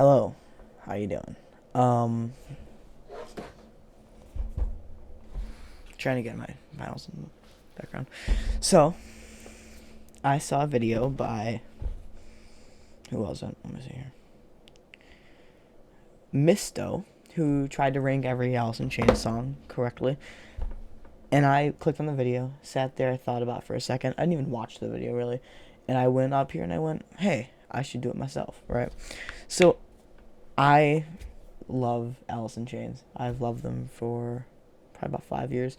Hello, how you doing? Um, Trying to get my files in the background. So, I saw a video by who was it? Let me see here. Misto, who tried to rank every Alice in Chains song correctly, and I clicked on the video, sat there, thought about it for a second. I didn't even watch the video really, and I went up here and I went, "Hey, I should do it myself." Right? So, I love Alice in Chains. I've loved them for probably about 5 years.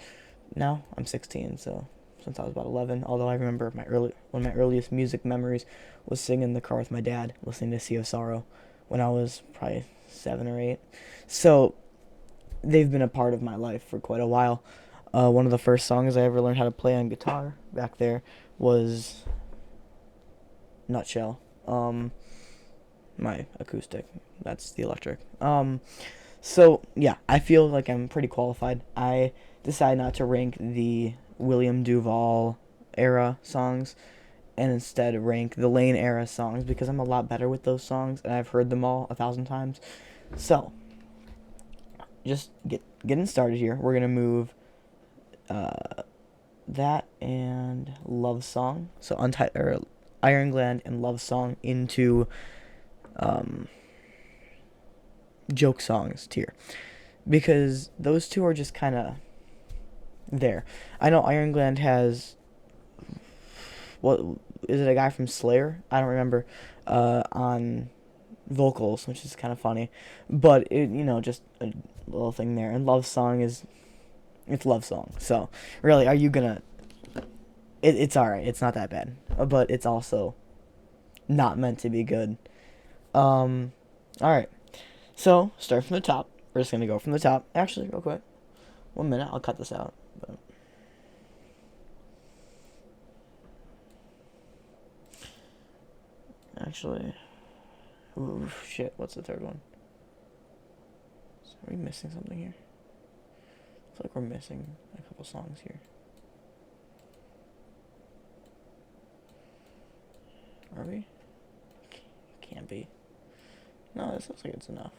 Now I'm 16, so since I was about 11. Although I remember one of my earliest music memories was singing in the car with my dad, listening to Sea of Sorrow, when I was probably 7 or 8. So they've been a part of my life for quite a while. One of the first songs I ever learned how to play on guitar back there was Nutshell. My acoustic. That's the electric. So yeah, I feel like I'm pretty qualified. I decided not to rank the William Duvall era songs and instead rank the Layne era songs because I'm a lot better with those songs and I've heard them all 1,000 times. So just getting started here. We're gonna move that and Love Song. So Iron Gland and Love Song into um, joke songs tier because those two are just kind of there. I know Iron Gland has what is it? A guy from Slayer? I don't remember. On vocals, which is kind of funny, but just a little thing there. And Love Song it's Love Song. So really, are you gonna? It's all right. It's not that bad, but it's also not meant to be good. All right. So start from the top. We're just gonna go from the top. Actually, real quick, 1 minute. I'll cut this out. But actually, ooh, shit. What's the third one? Are we missing something here? I feel like we're missing a couple songs here. Are we? Can't be. No, this looks like it's enough.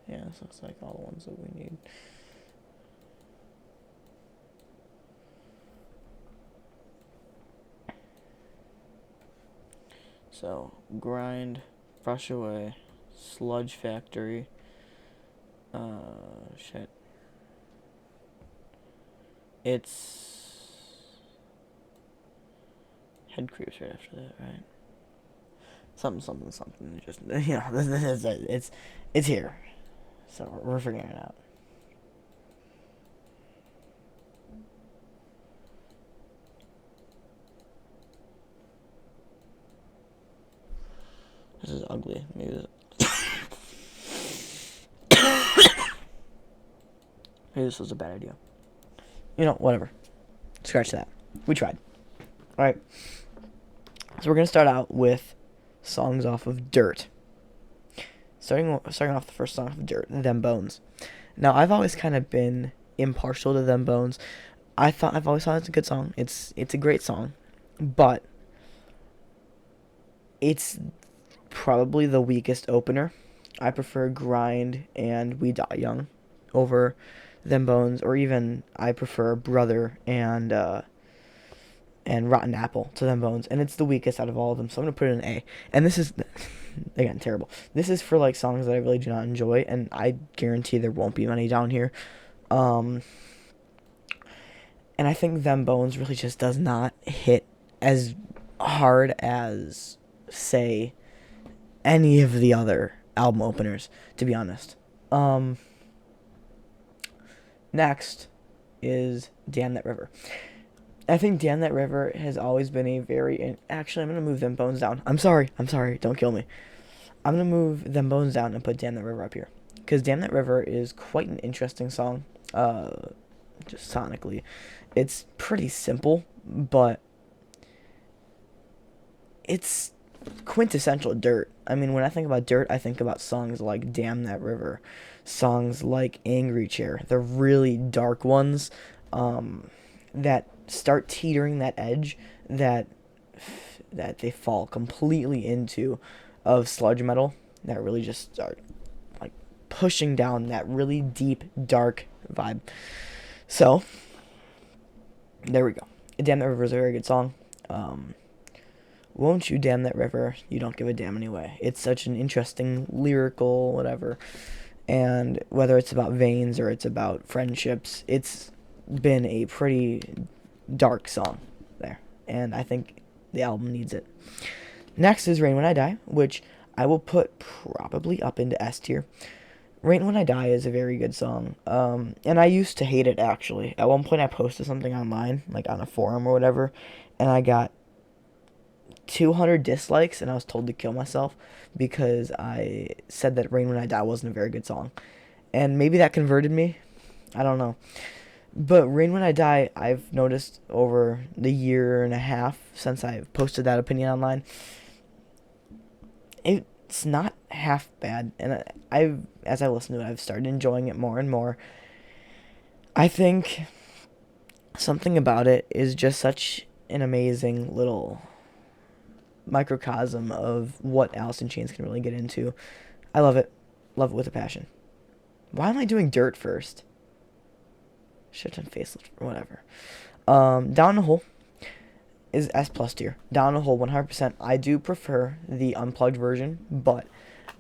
Yeah, this looks like all the ones that we need. So, Grind, Brush Away, Sludge Factory, shit. It's Head Creeps right after that, right? Something. Just this is it. It's here. So we're figuring it out. This is ugly. Maybe this was a bad idea. Whatever. Scratch that. We tried. All right. So we're gonna start out with songs off of Dirt. Starting off the first song of Dirt, Them Bones. Now I've always kind of been impartial to Them Bones. I've always thought it's a good song. It's a great song, but it's probably the weakest opener. I prefer Grind and We Die Young over Them Bones, or even I prefer Brother and Rotten Apple to Them Bones, and it's the weakest out of all of them, so I'm gonna put it in A. And this is again terrible. This is for like songs that I really do not enjoy, and I guarantee there won't be many down here. Um, and I think Them Bones really just does not hit as hard as say any of the other album openers, to be honest. Next is Damn That River. I think Damn That River has always been a very... Actually, I'm going to move Them Bones down. I'm sorry. Don't kill me. I'm going to move Them Bones down and put Damn That River up here. Because Damn That River is quite an interesting song. Just sonically. It's pretty simple, but it's quintessential Dirt. I mean, when I think about Dirt, I think about songs like Damn That River. Songs like Angry Chair. The really dark ones that start teetering that edge that they fall completely into of sludge metal. that really just start like pushing down that really deep, dark vibe. So there we go. Damn That River is a very good song. Won't You Damn That River, You Don't Give a Damn Anyway. It's such an interesting lyrical whatever. And whether it's about veins or it's about friendships, it's been a pretty dark song there. And I think the album needs it. Next is Rain When I Die, which I will put probably up into S tier. Rain When I Die is a very good song. And I used to hate it, actually. At one point, I posted something online, like on a forum or whatever, and I got 200 dislikes, and I was told to kill myself because I said that Rain When I Die wasn't a very good song. And maybe that converted me. I don't know. But Rain When I Die, I've noticed over the year and a half since I posted that opinion online, it's not half bad. And as I listen to it, I've started enjoying it more and more. I think something about it is just such an amazing little microcosm of what Alice in Chains can really get into. I love it. Love it with a passion. Why am I doing Dirt first? Should have done Facelift or whatever. Down the Hole is S plus tier. Down the Hole 100%. I do prefer the unplugged version, but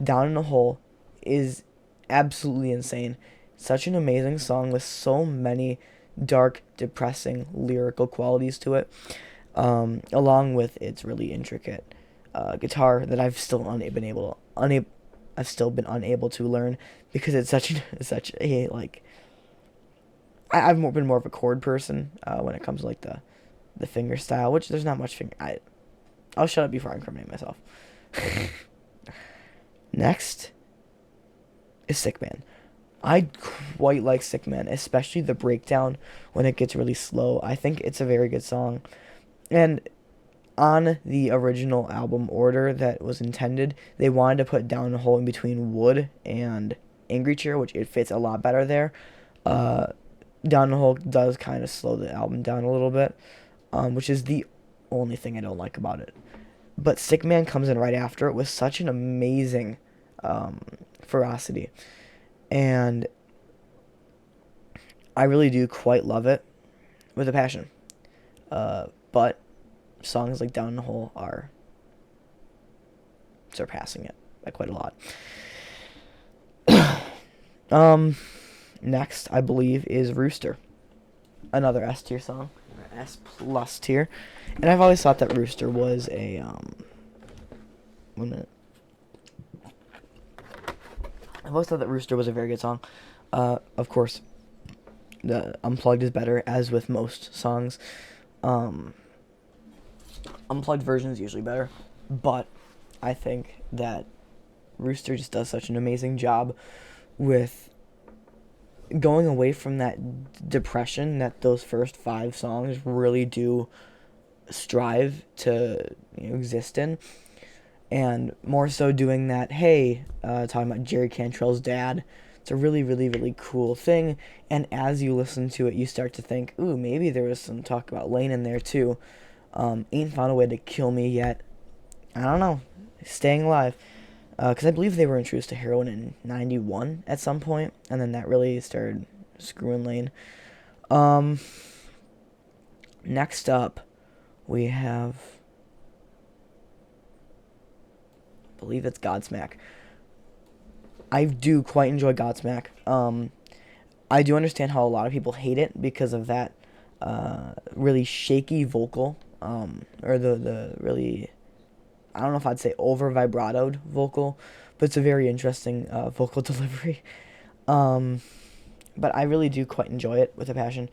Down in the Hole is absolutely insane. Such an amazing song with so many dark, depressing lyrical qualities to it, along with its really intricate guitar that I've still I've still been unable to learn because it's such a like. I've been more of a chord person when it comes to like the finger style, which there's not much finger. I'll shut up before I incriminate myself. Next is Sick Man. I quite like Sick Man, especially the breakdown when it gets really slow. I think it's a very good song. And on the original album order that was intended, they wanted to put Down the Hole in between Wood and Angry Chair, which it fits a lot better there. Down the Hole does kind of slow the album down a little bit, which is the only thing I don't like about it. But Sick Man comes in right after it with such an amazing ferocity. And I really do quite love it with a passion. But songs like Down the Hole are surpassing it by quite a lot. Next, I believe, is Rooster. Another S tier song. S plus tier. And I've always thought that Rooster was a 1 minute. I've always thought that Rooster was a very good song. Of course, the unplugged is better, as with most songs. Unplugged version is usually better, but I think that Rooster just does such an amazing job with going away from that depression that those first 5 songs really do strive to exist in, and more so doing that, hey, talking about Jerry Cantrell's dad. It's a really, really, really cool thing, and as you listen to it, you start to think, ooh, maybe there was some talk about Layne in there too. Ain't Found a Way to Kill Me Yet. I don't know. Staying Alive. Because I believe they were introduced to heroin in 91 at some point, and then that really started screwing Layne. Next up, we have, I believe it's Godsmack. I do quite enjoy Godsmack. I do understand how a lot of people hate it because of that really shaky vocal, or the really, I don't know if I'd say over vibratoed vocal, but it's a very interesting vocal delivery. But I really do quite enjoy it with a passion.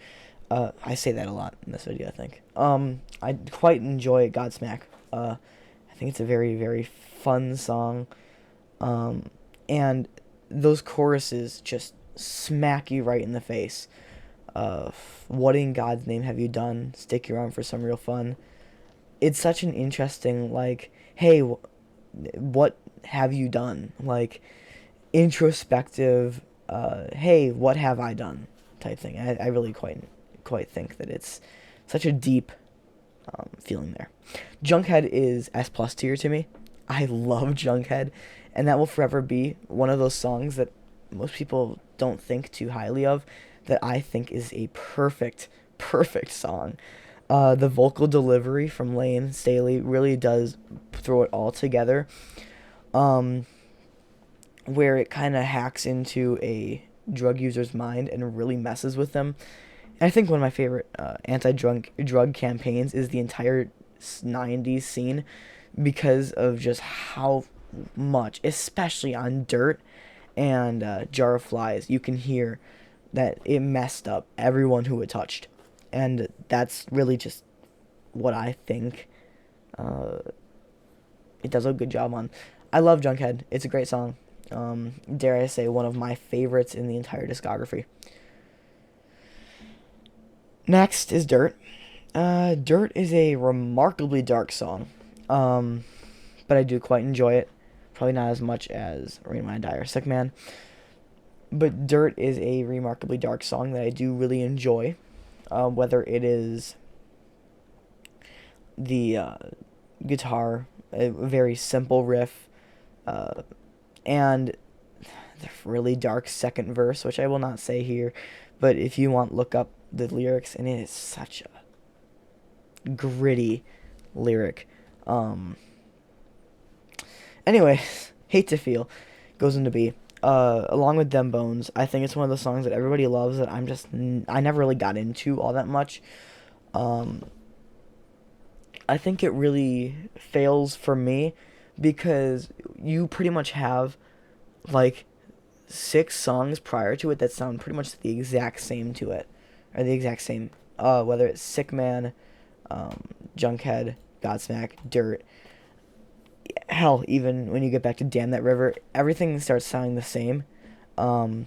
I say that a lot in this video, I think. I quite enjoy Godsmack. I think it's a very, very fun song. And those choruses just smack you right in the face. What in God's name have you done? Stick around for some real fun. It's such an interesting, like, hey, what have you done? Like, introspective, hey, what have I done? Type thing. I really quite think that it's such a deep feeling there. Junkhead is S plus tier to me. I love Junkhead, and that will forever be one of those songs that most people don't think too highly of, that I think is a perfect song. The vocal delivery from Layne Staley really does throw it all together, um, where it kind of hacks into a drug user's mind and really messes with them. And I think one of my favorite anti-drug campaigns is the entire 90s scene, because of just how much, especially on Dirt and Jar of Flies, you can hear that it messed up everyone who it touched. And that's really just what I think uh, it does a good job on. I love Junkhead. It's a great song. Dare I say, one of my favorites in the entire discography. Next is Dirt. Dirt is a remarkably dark song, but I do quite enjoy it. Probably not as much as Rain When I Die or Sick Man, but Dirt is a remarkably dark song that I do really enjoy. Whether it is the guitar, a very simple riff, and the really dark second verse, which I will not say here, but if you want, look up the lyrics, and it is such a gritty lyric. Anyway, Hate to Feel goes into B. Along with Dem Bones, I think it's one of those songs that everybody loves that I never really got into all that much. I think it really fails for me because you pretty much have like 6 songs prior to it that sound pretty much the exact same to it, or the exact same. Whether it's Sick Man, Junkhead, Godsmack, Dirt. Hell, even when you get back to Damn That River, everything starts sounding the same on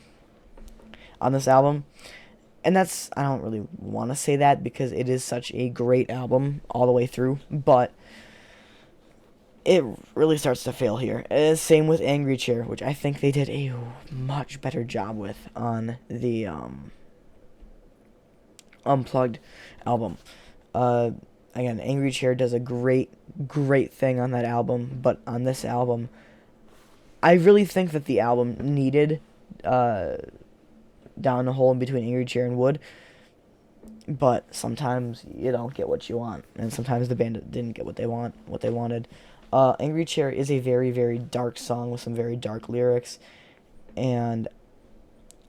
this album. And that's, I don't really want to say that because it is such a great album all the way through, but it really starts to fail here. Same with Angry Chair, which I think they did a much better job with on the Unplugged album. Again, Angry Chair does a great thing on that album, but on this album, I really think that the album needed Down the Hole in Between Angry Chair and Wood, but sometimes you don't get what you want, and sometimes the band didn't get what they wanted. Angry Chair is a very dark song with some very dark lyrics, and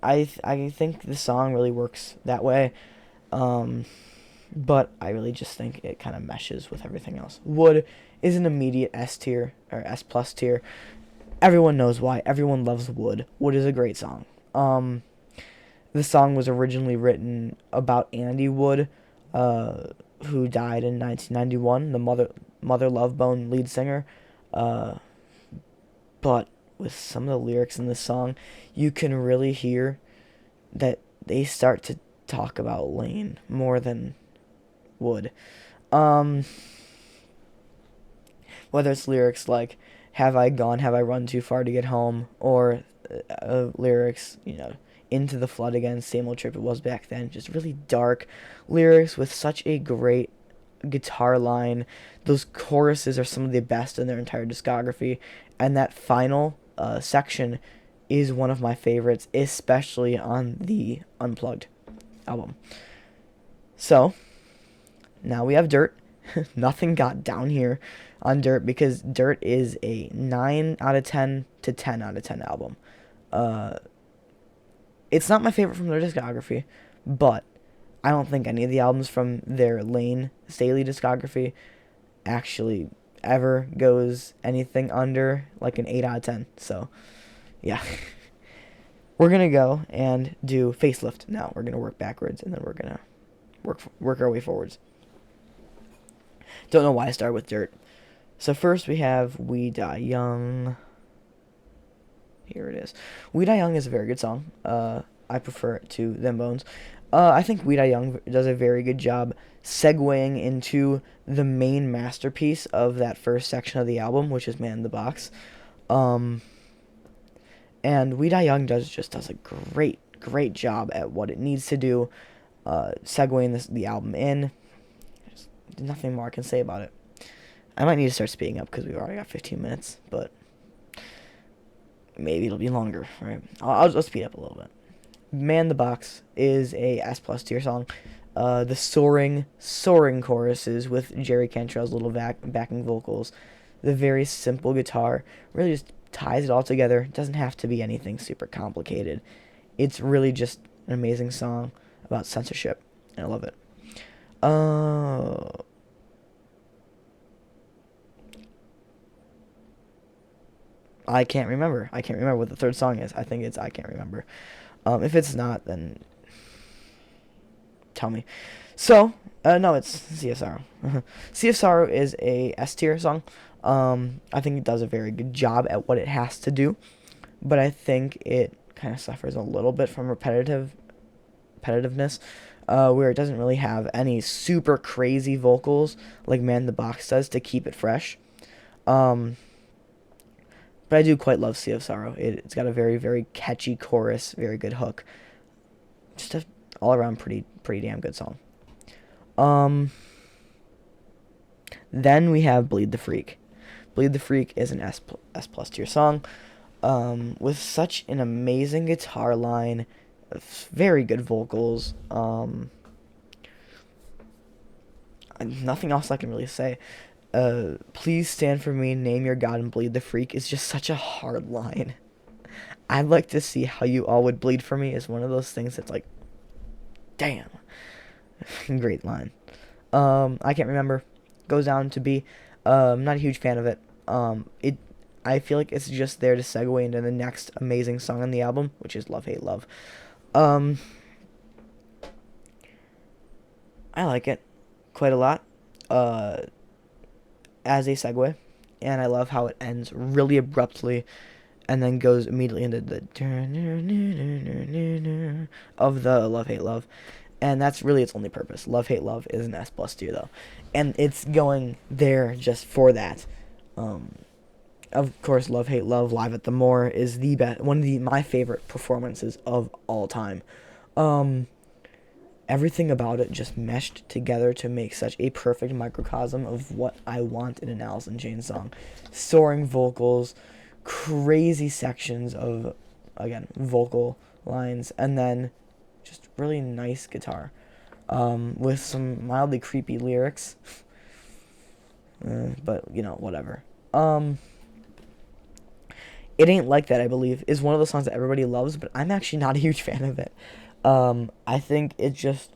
I think the song really works that way. But I really just think it kind of meshes with everything else. Wood is an immediate S tier, or S plus tier. Everyone knows why. Everyone loves Wood. Wood is a great song. The song was originally written about Andy Wood, who died in 1991, the Mother Love Bone lead singer. But with some of the lyrics in this song, you can really hear that they start to talk about Layne more than Wood. Whether it's lyrics like have I run too far to get home, or lyrics, into the flood again, same old trip it was back then. Just really dark lyrics with such a great guitar line. Those choruses are some of the best in their entire discography, and that final section is one of my favorites, especially on the Unplugged album. So now we have Dirt. Nothing got down here on Dirt because Dirt is a 9 out of 10 to 10 out of 10 album. It's not my favorite from their discography, but I don't think any of the albums from their Layne Staley discography actually ever goes anything under like an 8 out of 10. So, yeah. We're going to go and do Facelift now. We're going to work backwards, and then we're going to work our way forwards. Don't know why I started with Dirt. So first we have We Die Young. Here it is. We Die Young is a very good song. I prefer it to Them Bones. I think We Die Young does a very good job segueing into the main masterpiece of that first section of the album, which is Man in the Box. And We Die Young does a great job at what it needs to do, segueing the album in. There's nothing more I can say about it. I might need to start speeding up because we've already got 15 minutes, but maybe it'll be longer, right? I'll speed up a little bit. Man the Box is a S plus tier song. The soaring choruses with Jerry Cantrell's little backing vocals, the very simple guitar really just ties it all together. It doesn't have to be anything super complicated. It's really just an amazing song about censorship, and I love it. I can't remember. I can't remember what the third song is. I think it's I Can't Remember. If it's not, then tell me. So, no, it's Sea of Sorrow. Sea of Sorrow is a S tier song. I think it does a very good job at what it has to do, but I think it kind of suffers a little bit from repetitiveness, where it doesn't really have any super crazy vocals like Man the Box does to keep it fresh. Um, but I do quite love Sea of Sorrow. It's got a very, very catchy chorus, very good hook. Just a all around pretty damn good song. Um, then we have Bleed the Freak. Bleed the Freak is an S plus tier song, with such an amazing guitar line, very good vocals. Nothing else I can really say. Please stand for me, name your god, and bleed the freak is just such a hard line. I'd like to see how you all would bleed for me is one of those things that's like, damn. Great line. I Can't Remember goes down to B. Not a huge fan of it. I feel like it's just there to segue into the next amazing song on the album, which is Love Hate Love. I like it quite a lot. As a segue, and I love how it ends really abruptly and then goes immediately into the of the Love Hate Love, and that's really its only purpose. Love Hate Love is an S plus tier though, and it's going there just for that. Of course, Love Hate Love live at the Moore is the best, one of my favorite performances of all time. Everything about it just meshed together to make such a perfect microcosm of what I want in an Alice in Chains song. Soaring vocals, crazy sections of, again, vocal lines, and then just really nice guitar, with some mildly creepy lyrics. But, whatever. It Ain't Like That, I believe, is one of those songs that everybody loves, but I'm actually not a huge fan of it. I think it just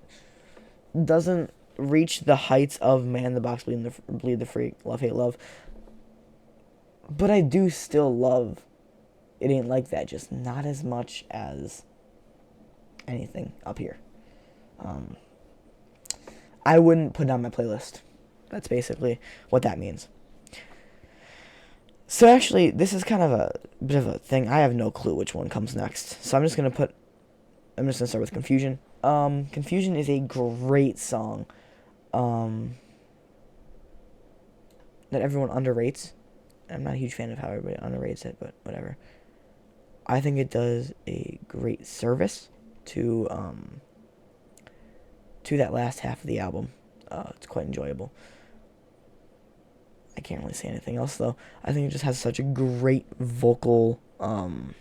doesn't reach the heights of Man the Box, Bleed the Freak, Love Hate Love. But I do still love It Ain't Like That, just not as much as anything up here. I wouldn't put it on my playlist. That's basically what that means. So actually, this is kind of a bit of a thing. I have no clue which one comes next. So I'm just going to start with Confusion. Confusion is a great song that everyone underrates. I'm not a huge fan of how everybody underrates it, but whatever. I think it does a great service to that last half of the album. It's quite enjoyable. I can't really say anything else, though. I think it just has such a great vocal... am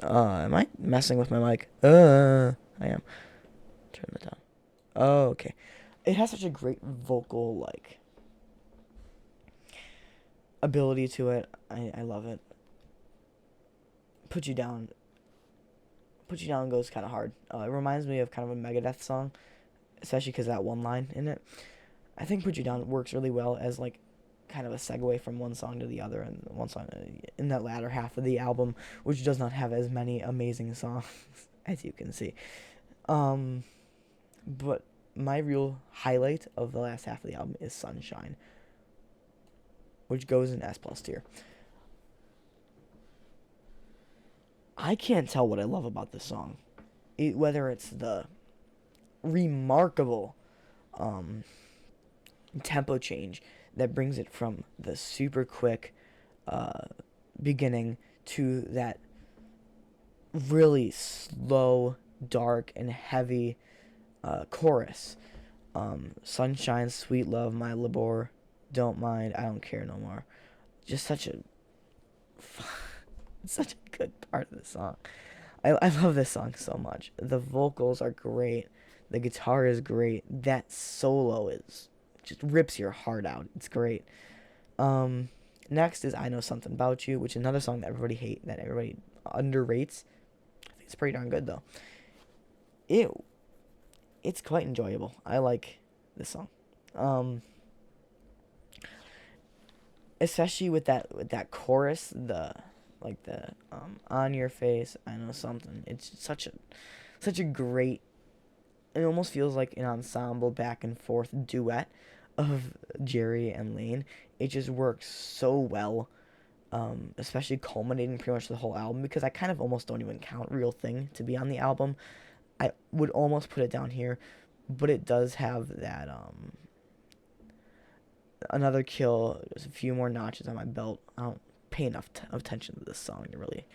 I messing with my mic? I am. Turn that down. Oh, okay. It has such a great vocal, ability to it. I love it. Put You Down goes kind of hard. It reminds me of kind of a Megadeth song, especially because that one line in it. I think Put You Down works really well as, kind of a segue from one song to the other, and one song in that latter half of the album, which does not have as many amazing songs as you can see. But my real highlight of the last half of the album is Sunshine, which goes in S plus tier. I can't tell what I love about this song, whether it's the remarkable tempo change that brings it from the super quick beginning to that really slow, dark, and heavy chorus. Sunshine, Sweet Love, My Labor, Don't Mind, I Don't Care No More. Just such a... such a good part of the song. I love this song so much. The vocals are great. The guitar is great. That solo is just rips your heart out. It's great. Um, Next is I Know Something About You, which is another song that everybody underrates. I think it's pretty darn good though. It it's quite enjoyable. I like this song. Um, Especially with that chorus, the on your face, I know something. It's such a great. It almost feels like an ensemble back and forth duet of Jerry and Layne. It just works so well, especially culminating pretty much the whole album, because I kind of almost don't even count Real Thing to be on the album. I would almost put it down here, but it does have that Another Kill. There's a few more notches on my belt. I don't pay enough attention to this song to really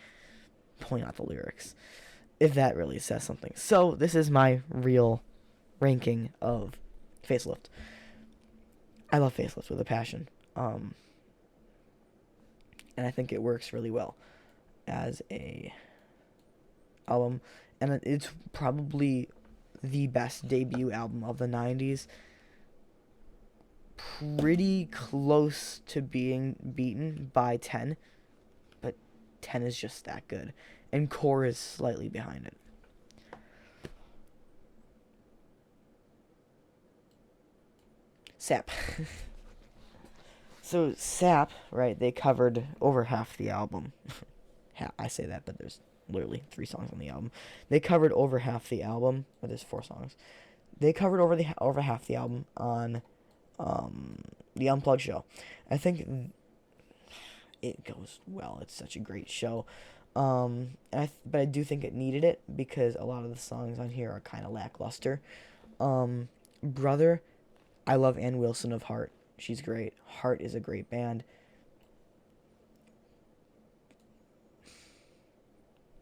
point out the lyrics, if that really says something. So this is my real ranking of Facelift. I love Facelift with a passion, and I think it works really well as a album, and it's probably the best debut album of the 90s. Pretty close to being beaten by 10, but 10 is just that good, and Core is slightly behind it. Sap. So Sap, right, they covered over half the album. I say that, but there's literally 3 songs on the album. They covered over half the album, or there's 4 songs. They covered over half the album on the Unplugged show. I think it goes well. It's such a great show. But I do think it needed it because a lot of the songs on here are kind of lackluster. Brother, I love Ann Wilson of Heart. She's great. Heart is a great band.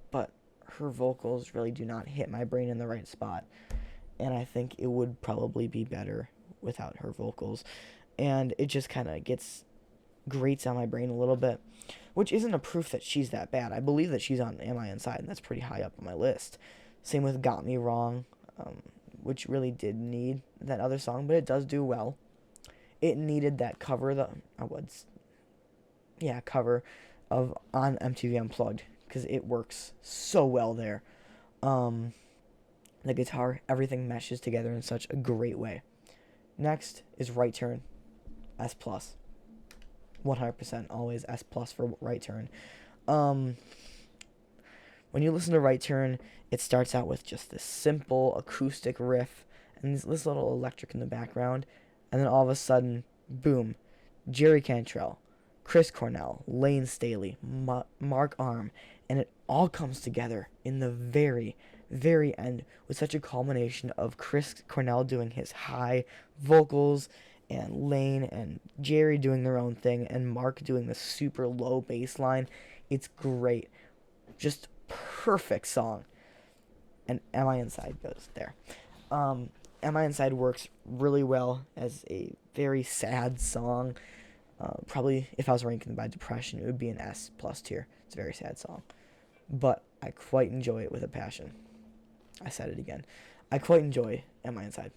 But her vocals really do not hit my brain in the right spot. And I think it would probably be better without her vocals. And it just kind of grates on my brain a little bit, which isn't a proof that she's that bad. I believe that she's on Am I Inside, and that's pretty high up on my list. Same with Got Me Wrong, which really did need that other song, but it does do well. It needed that cover, cover of on MTV Unplugged, because it works so well there. The guitar, everything meshes together in such a great way. Next is Right Turn, S+. 100% always S+ for Right Turn. When you listen to Right Turn, it starts out with just this simple acoustic riff and this little electric in the background, and then all of a sudden, boom, Jerry Cantrell, Chris Cornell, Layne Staley, Mark Arm, and it all comes together in the very, very end with such a culmination of Chris Cornell doing his high vocals and Layne and Jerry doing their own thing and Mark doing the super low bass line. It's great. Just perfect song. And Am I Inside goes there. Am I Inside works really well as a very sad song. Probably if I was ranking by depression, it would be an S+ tier. It's a very sad song. But I quite enjoy it with a passion. I said it again. I quite enjoy Am I Inside.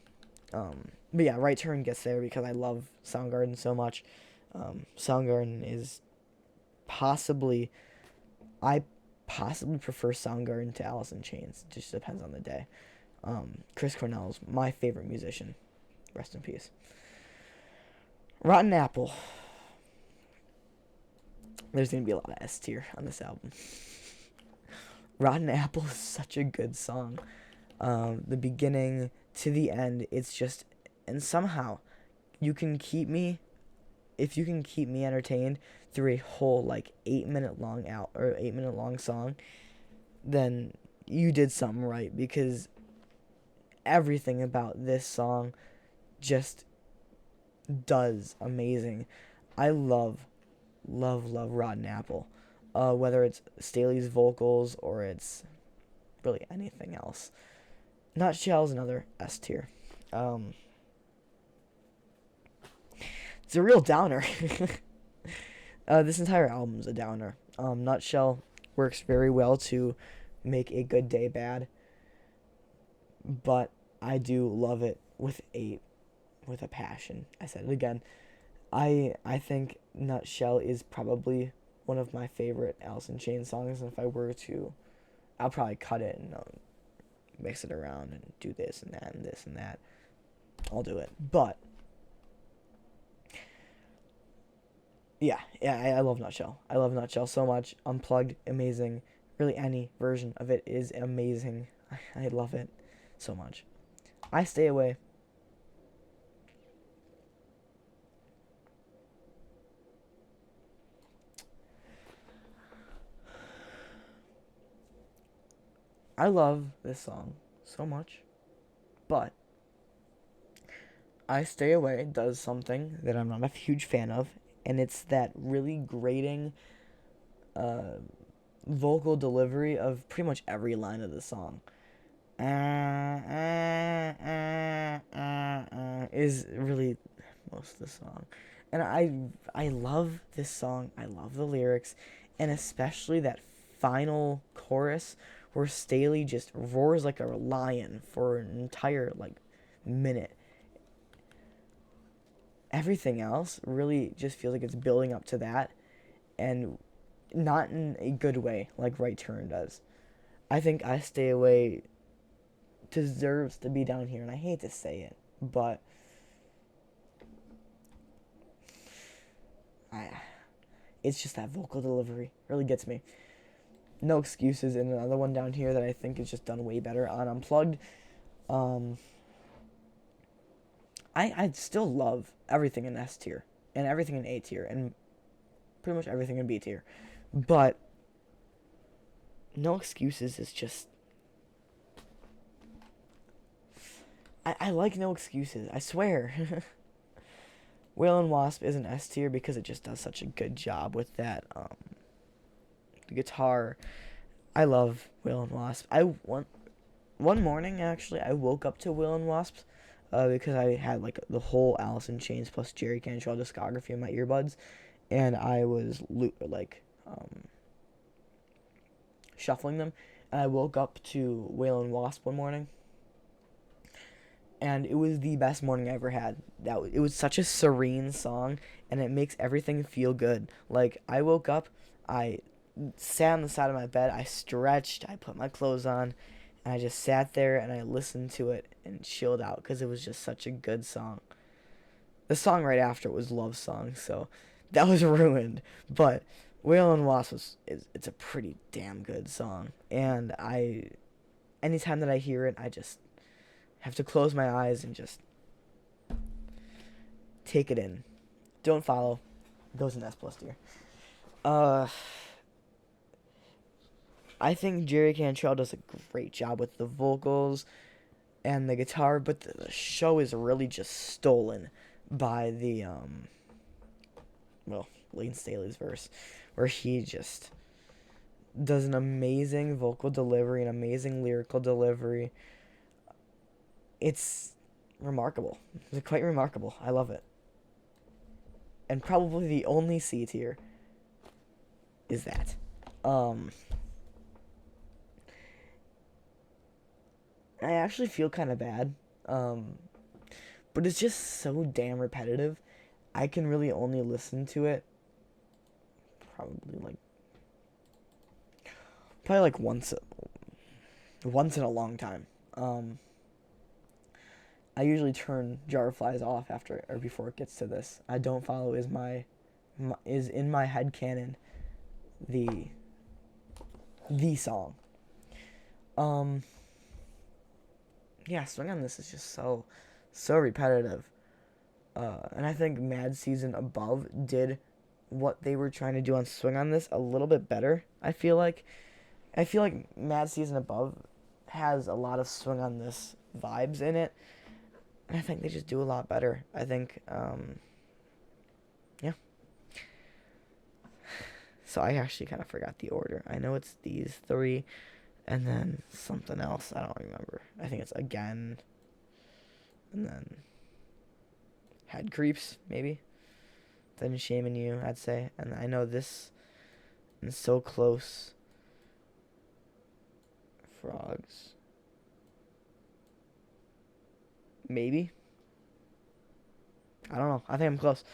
But yeah, Right Turn gets there because I love Soundgarden so much. Soundgarden is I possibly prefer Soundgarden to Alice in Chains. It just depends on the day. Chris Cornell is my favorite musician. Rest in peace. Rotten Apple. There's going to be a lot of S tier on this album. Rotten Apple is such a good song. The beginning to the end, it's just, and somehow if you can keep me entertained through a whole 8-minute long song, then you did something right, because everything about this song just does amazing. I love Rotten Apple, whether it's Staley's vocals or it's really anything else. Nutshell's another S tier. It's a real downer. This entire album's a downer. Nutshell, works very well to make a good day bad. But I do love it with a passion. I said it again. I think Nutshell is probably one of my favorite Alice in Chains songs. And if I were to, I'll probably cut it and mix it around and do this and that and this and that. I'll do it. But yeah, I love Nutshell. I love Nutshell so much. Unplugged, amazing. Really, any version of it is amazing. I love it so much. I Stay Away. I love this song so much, but I Stay Away does something that I'm not a huge fan of, and it's that really grating uh, vocal delivery of pretty much every line of the song. Is really most of the song. And I love this song. I love the lyrics, and especially that final chorus where Staley just roars like a lion for an entire like minute. Everything else really just feels like it's building up to that, and not in a good way like Right Turn does. I think I Stay Away deserves to be down here, and I hate to say it, but I, it's just that vocal delivery really gets me. No Excuses, and another one down here that I think is just done way better on Unplugged. Um, I still love everything in S tier, and everything in A tier, and pretty much everything in B tier, but No Excuses is just. I like No Excuses, I swear. Whale and Wasp is an S tier because it just does such a good job with that the guitar. I love Whale and Wasp. One morning actually I woke up to Whale and Wasp because I had like the whole Alice in Chains plus Jerry Cantrell discography in my earbuds, and I was shuffling them, and I woke up to Whale and Wasp one morning, and it was the best morning I ever had. It was such a serene song, and it makes everything feel good. Like I woke up, I sat on the side of my bed, I stretched, I put my clothes on, and I just sat there and I listened to it and chilled out because it was just such a good song. The song right after was Love Song, so that was ruined. But Whale and Wasp it's a pretty damn good song, and anytime that I hear it, I just have to close my eyes and just take it in. Don't Follow goes in S plus tier. Uh, I think Jerry Cantrell does a great job with the vocals and the guitar, but the show is really just stolen by Layne Staley's verse, where he just does an amazing vocal delivery, an amazing lyrical delivery. It's remarkable. It's quite remarkable. I love it. And probably the only C tier is that. I actually feel kind of bad. But it's just so damn repetitive. I can really only listen to it probably like once in a long time. I usually turn Jar of Flies off after or before it gets to this. I Don't Follow is in my head canon the song. Yeah, Swing on This is just so repetitive. And I think Mad Season Above did what they were trying to do on Swing on This a little bit better. I feel like Mad Season Above has a lot of Swing on This vibes in it, and I think they just do a lot better. I think, yeah. So I actually kind of forgot the order. I know it's these three, and then something else. I don't remember. I think it's Again, and then Head Creeps, maybe. Then Shaming You, I'd say. And I know this, and So Close, Frogs. Maybe. I don't know. I think I'm close.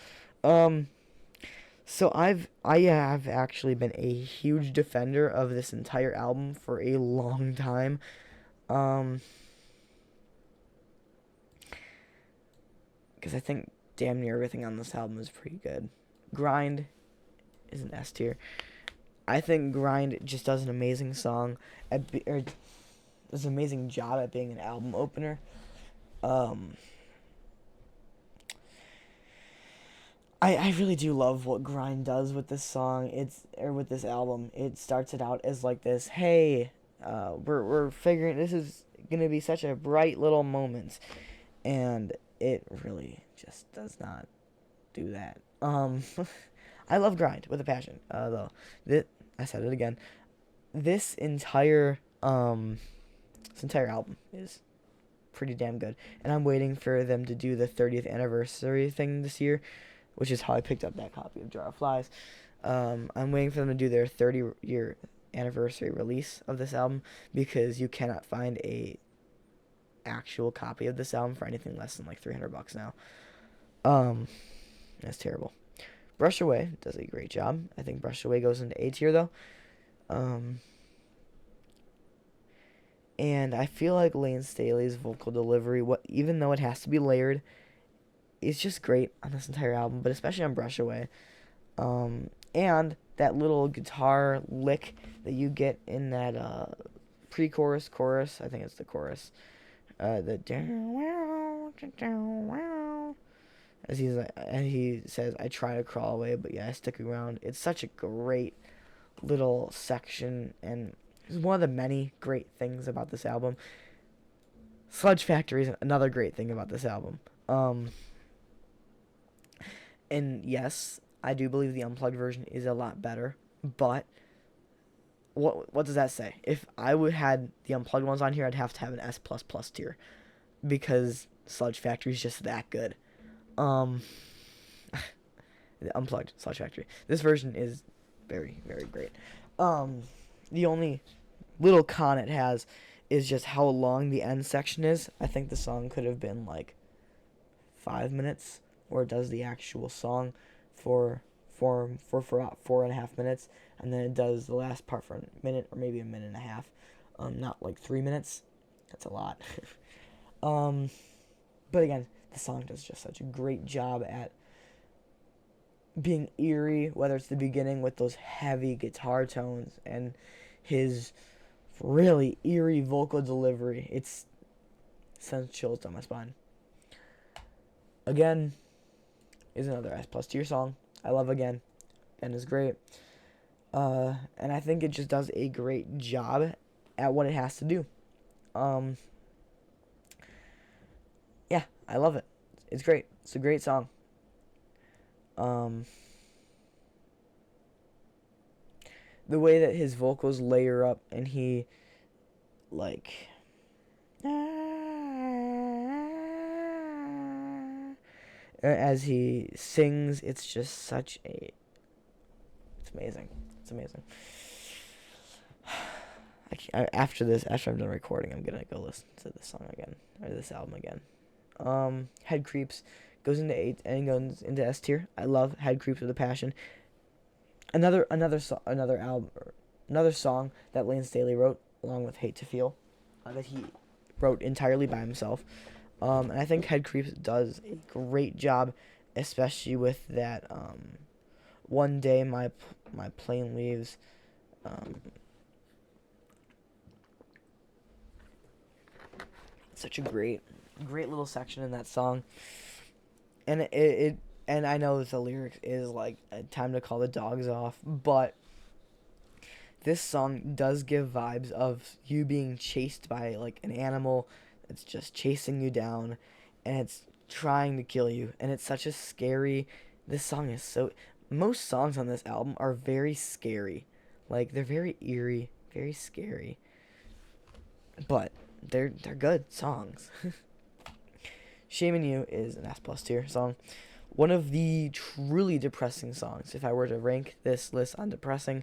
So I have actually been a huge defender of this entire album for a long time. Because I think damn near everything on this album is pretty good. Grind is an S tier. I think Grind just does an amazing song does an amazing job at being an album opener. I really do love what Grind does with this song. With this album. It starts it out as like this, hey, we're figuring this is gonna be such a bright little moment, and it really just does not do that. I love Grind with a passion. Though I said it again. This entire album is pretty damn good, and I'm waiting for them to do the 30th anniversary thing this year, which is how I picked up that copy of Jar of Flies. I'm waiting for them to do their 30-year anniversary release of this album, because you cannot find a actual copy of this album for anything less than like $300 now. That's terrible. Brush Away does a great job. I think Brush Away goes into A tier though. And I feel like Layne Staley's vocal delivery, even though it has to be layered, is just great on this entire album, but especially on Brush Away. And that little guitar lick that you get in that pre-chorus, chorus, I think it's the chorus, as he says, I try to crawl away, but yeah, I stick around. It's such a great little section, and it's one of the many great things about this album. Sludge Factory is another great thing about this album. And yes, I do believe the unplugged version is a lot better, but what does that say? If I would had the unplugged ones on here, I'd have to have an S++ tier, because Sludge Factory is just that good. The unplugged Sludge Factory. This version is very, very great. The only little con it has is just how long the end section is. I think the song could have been like 5 minutes, or it does the actual song for 4.5 minutes, and then it does the last part for a minute or maybe a minute and a half. Not like 3 minutes. That's a lot. But again, the song does just such a great job at being eerie, whether it's the beginning with those heavy guitar tones and his really eerie vocal delivery. It sends chills down my spine. Again is another S+ tier song. I love Again. Again is great. And I think it just does a great job at what it has to do. Yeah, I love it. It's great. It's a great song. The way that his vocals layer up and he like as he sings, it's just such a it's amazing. It's amazing. After I'm done recording, I'm gonna go listen to this song again, or this album again. Head Creeps goes into 8 and goes into S tier. I love Head Creeps with a passion. Another song that Layne Staley wrote along with Hate to Feel, that he wrote entirely by himself. And I think Head Creeps does a great job, especially with that One Day My Plane Leaves. Such a great little section in that song, and and I know that the lyrics is like time to call the dogs off, but this song does give vibes of you being chased by like an animal that's just chasing you down, and it's trying to kill you, and it's such a scary. This song is so. Most songs on this album are very scary, like they're very eerie, very scary, but they're good songs. Shaming You is an S+ tier song. One of the truly depressing songs. If I were to rank this list on depressing,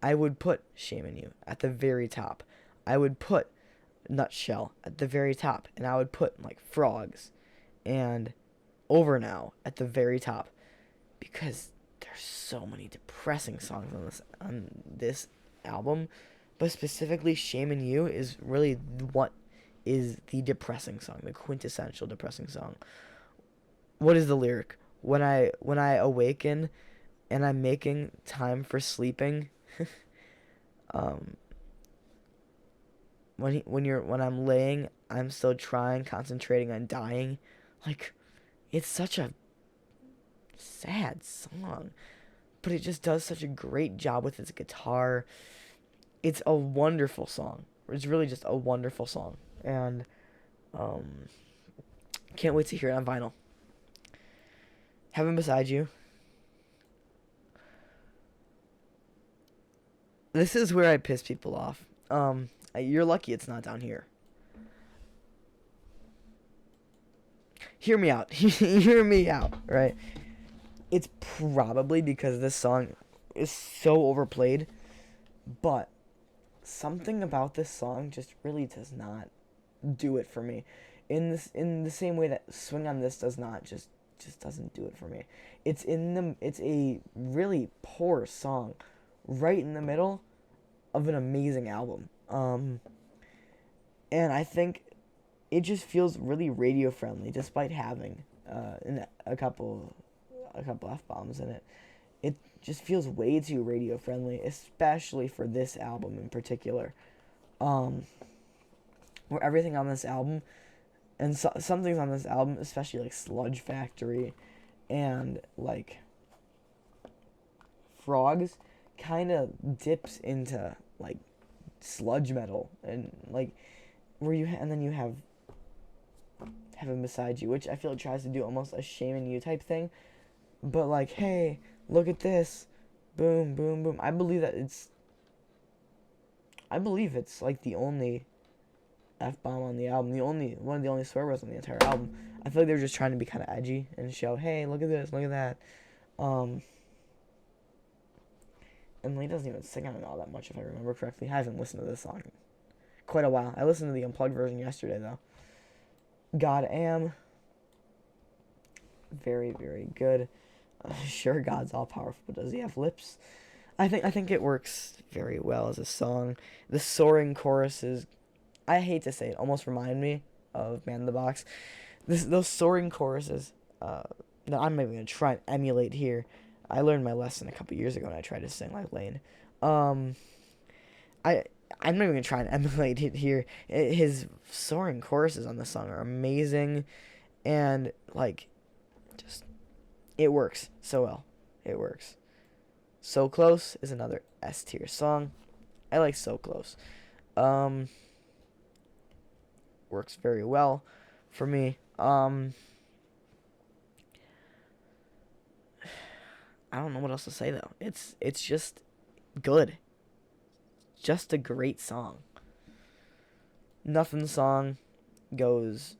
I would put Shaming You at the very top. I would put Nutshell at the very top, and I would put like Frogs and Over Now at the very top, because there's so many depressing songs on this album, but specifically Shame You is really what is the depressing song, the quintessential depressing song. What is the lyric? When I awaken and I'm making time for sleeping, um, when I'm laying, I'm still trying, concentrating on dying. Like, it's such a sad song, but it just does such a great job with its guitar. It's a wonderful song. It's really just a wonderful song, and um, can't wait to hear it on vinyl. Heaven Beside You. This is where I piss people off. You're lucky it's not down here. Hear me out. Hear me out, right? It's probably because this song is so overplayed, but something about this song just really does not do it for me. In the same way that Swing on This does not, just doesn't do it for me. It's a really poor song right in the middle of an amazing album. And I think it just feels really radio friendly, despite having a couple f-bombs in it. It just feels way too radio friendly, especially for this album in particular. Where everything on this album, and some things on this album, especially like Sludge Factory and like Frogs, kind of dips into like sludge metal, and like and then you have Heaven Beside You, which I feel like tries to do almost a Shame You type thing, but like, hey, look at this, boom, boom, boom. I believe it's like the only F-bomb on the album, one of the only swear words on the entire album. I feel like they're just trying to be kind of edgy and show, hey, look at this, look at that. And Layne doesn't even sing on it all that much, if I remember correctly. I haven't listened to this song in quite a while. I listened to the unplugged version yesterday, though. God Am. Very, very good. Sure, God's all powerful, but does he have lips? I think it works very well as a song. The soaring choruses, I hate to say it, almost remind me of Man in the Box. Those soaring choruses, no, I'm not even going to try and emulate here. I learned my lesson a couple years ago when I tried to sing like Layne. I'm not even going to try and emulate it here. His soaring choruses on the song are amazing, and like, just, it works so well. It works. So Close is another S tier song. I like So Close. Works very well for me. I don't know what else to say though. It's just good. Just a great song. Nothing song goes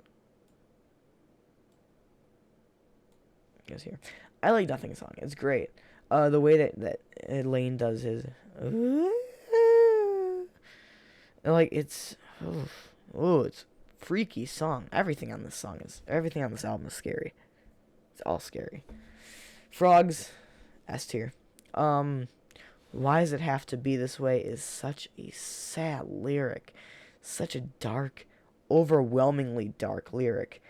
here. I like Nothing song. It's great. The way that Layne does his like it's it's freaky song. Everything on this album is scary. It's all scary. Frogs, S tier. Why does it have to be this way is such a sad lyric. Such a dark, overwhelmingly dark lyric.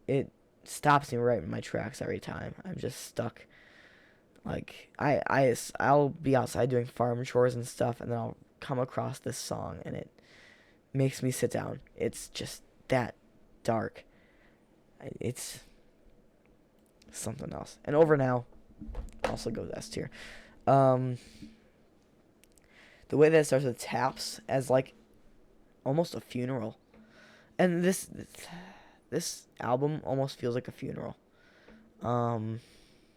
It stops me right in my tracks every time. I'm just stuck. Like, I'll be outside doing farm chores and stuff, and then I'll come across this song, and it makes me sit down. It's just that dark. It's something else. And Over Now also goes S tier. The way that it starts with taps as like almost a funeral, and this album almost feels like a funeral.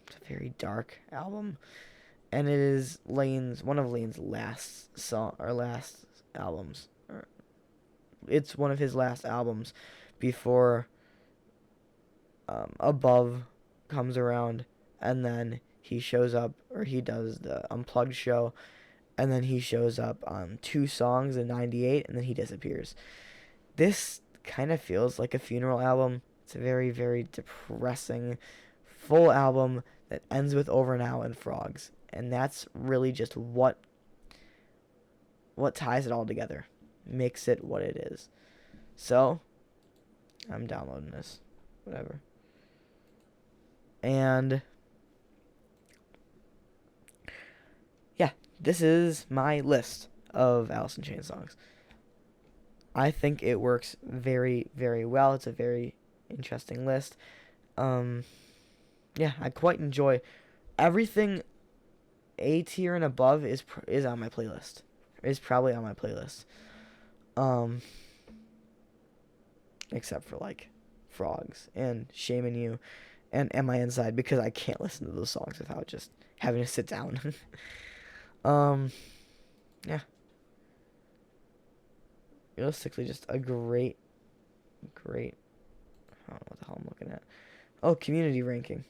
It's a very dark album, and it is one of Layne's last albums. It's one of his last albums before Above comes around, and then he shows up, or he does the unplugged show, and then he shows up on 2 songs in '98, and then he disappears. This kind of feels like a funeral album. It's a very, very depressing, full album that ends with Over Now and Frogs, and that's really just what ties it all together, makes it what it is. So, I'm downloading this, whatever. And yeah, this is my list of Alice in Chains songs. I think it works very, very well. It's a very interesting list. Yeah, I quite enjoy everything A tier and above is on my playlist. Is probably on my playlist. Except for like Frogs and Shame in You and Am I Inside, because I can't listen to those songs without just having to sit down. Yeah. Realistically, just a great, I don't know what the hell I'm looking at. Oh, community ranking.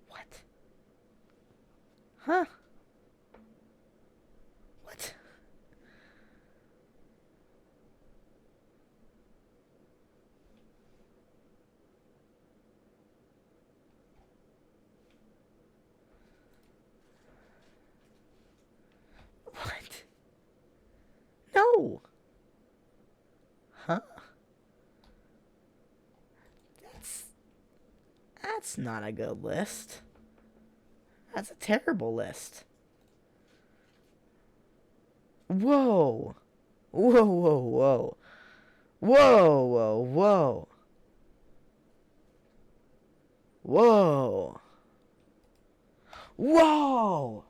What? Huh? What? What? No. Huh? That's not a good list. That's a terrible list. Whoa. Whoa, whoa, whoa. Whoa, whoa, whoa. Whoa. Whoa.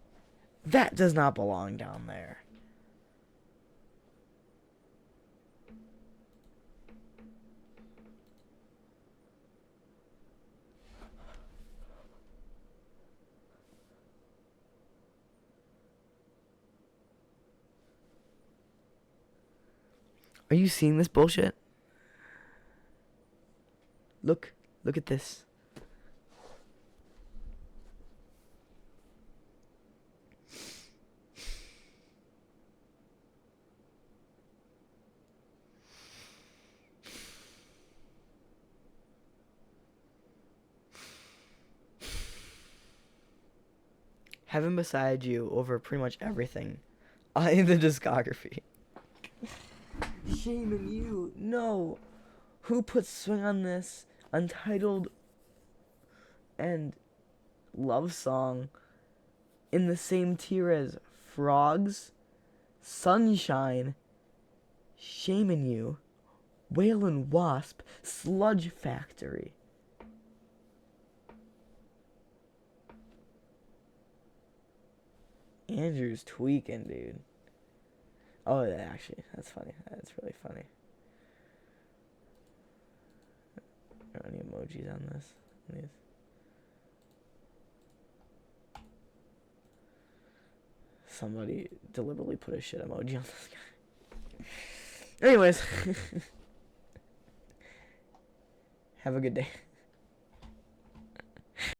That does not belong down there. Are you seeing this bullshit? Look at this. Heaven Beside You over pretty much everything in the discography. Shame in You. No. Who put Swing on this? Untitled and Love Song in the same tier as Frogs, Sunshine, Shame in You, Whale and Wasp, Sludge Factory. Andrew's tweaking, dude. Oh, yeah, actually, that's funny. That's really funny. Are there any emojis on this? Somebody deliberately put a shit emoji on this guy. Anyways. Have a good day.